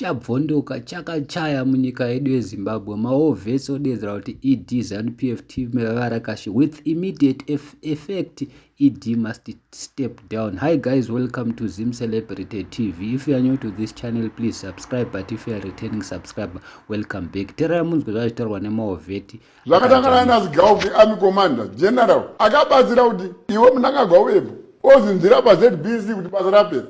chabvondoka chakachaya munyika yedu yeZimbabwe. All vets odedzera kuti ED ZANU-PF team Varakashe with immediate effect. ED must step down. Hi guys, welcome to Zim Celebrity TV. If you are new to this channel, please subscribe, but if you are returning subscriber, welcome back. Tera munzwe zvaitarwa nemaovheti zvakatangana nazigawo army commander general akabatsira kuti iwe munangagwawepo ozinzira paZBC kuti basa rapera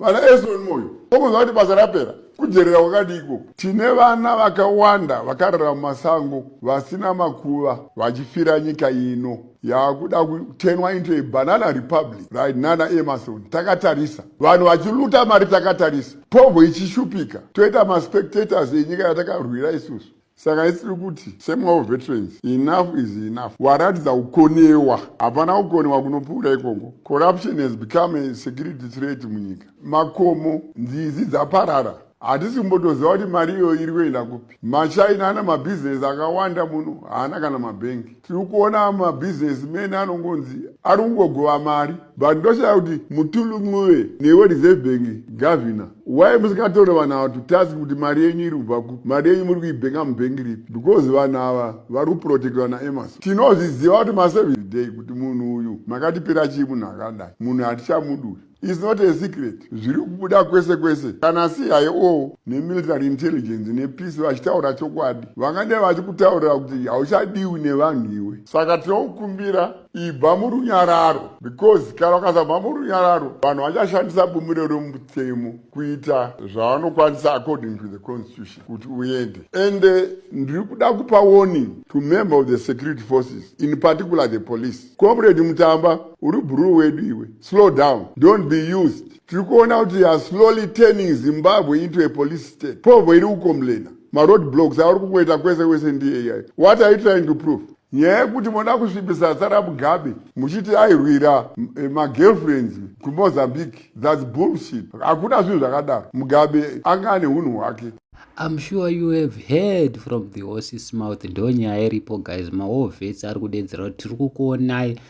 pana Eston Moyo okunzwa kuti basa rapera kujerera kwakadi ikoko. Tine vana vakawanda vakarara mumasango vasina makuva vachifira nyika ino yakuda kutenwa into a banana republic right. Nana Emerson takatarisa vanhu vachiluta mari takatarisa pobwe ichishupika toita maspectators enyika yatakarwira isusu. Saka isiri kuti semwawo veterans enough is enough. Waratidza kukonewa, hapana kukonewa kunopfuura ikoko. Corruption has become a security threat munyika. Makomo nzizi dzaparara. Hatisi kumbotoziva kuti mari iyo iri kuenda kupi. Machaina ana mabhizinesi akawanda muno haana kana mabhengi. Tiri kuona mabhizinesimeni anongonzi ari kungogova mari. But ndoshaya kuti Mutulu Ncube newe Reserve Bank governor why musingataura vanhu ava tutasi kuti mari yenyu iri kubva kupi, mari yenyu muri kuibhenga mubhengi ripi, because vanhu ava vari kuprotektwa naEmerson. Tinozviziva kuti ma7 day kuti munhu uyu makatipira chii munhu akadai, munhu hatichamuduri. It's not a secret. Zviri kubuda kwese kwese. Kana CIO nemilitary intelligence nepeace vachitaura chokwadi, vangade vachikutaurira kuti hauchadiwi nevanhu iwe. Saka tinokukumbira ibva murunyararo, because kana ukasabva murunyararo vanhu vachashandisa bumiro remutemo kuita zvavanokwanisa according to the constitution kuti uende. And ndiri kuda kupa warning to members of the security forces, in particular the police. Comrade Mutamba, uri bhuru wedu iwe, slow down, don't be used. Tiri kuona kuti you are slowly turning Zimbabwe into a police state. Povo iri kukomblena, road blocks auri kungoita kwese kwese ndiye. What are you trying to prove? Nyaya yekuti moda kusvibisa Sarah Mugabe muchiti airwira magirlfriends kuMozambique, that's bullshit. Hakuna zvinhu zvakadaro. Mugabe anga ane hunhu hwake. I'm sure you have heard from the horse's mouth. Ndo nyaya iripo guys. All vets ari kudedzera kuti tiri kukuonai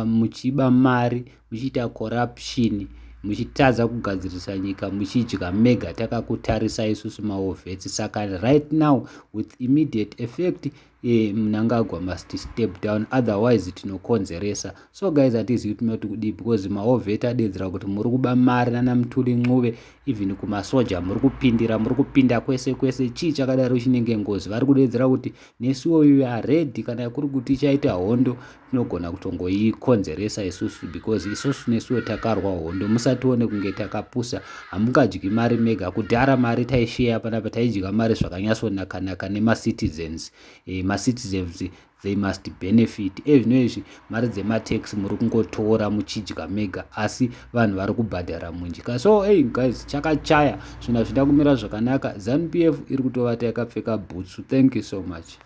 muchiba mari, muchiita corruption, muchitadza kugadzirisa nyika, muchidya mega takakutarisa isusu maovhets. Saka right now with immediate effect Mnangagwa must step down, otherwise tinokonzeresa. So guys, hatizivi kuti kudii, because maovheti adedzera kuti muri kuba mari nana Mutulu Ncube, even kumasoja muri kupindira, muri kupinda kwese kwese. Chii chakadaro chinenge ngozi. Vari kudedzera kuti nesuwo we are ready, kana kuri kuti chaita hondo tinogona kutongoikonzeresa isusu, because isusu nesuwo takarwa hondo. Musatione kunge takapusa, hamungadyi mari mega. Kudhara mari taisheya panapa, taidya mari zvakanyatsonaka nemacitizens. Ma-citizens they must benefit. Ezvinoizvi mari dzematax muri kungotora muchidya mega, asi vanhu vari kubhadhara munjika. So hey guys, chakachaya, zvinhu hazvina kumira zvakanaka. ZANU-PF iri kutovata yakapfeka bhutsu. Thank you so much.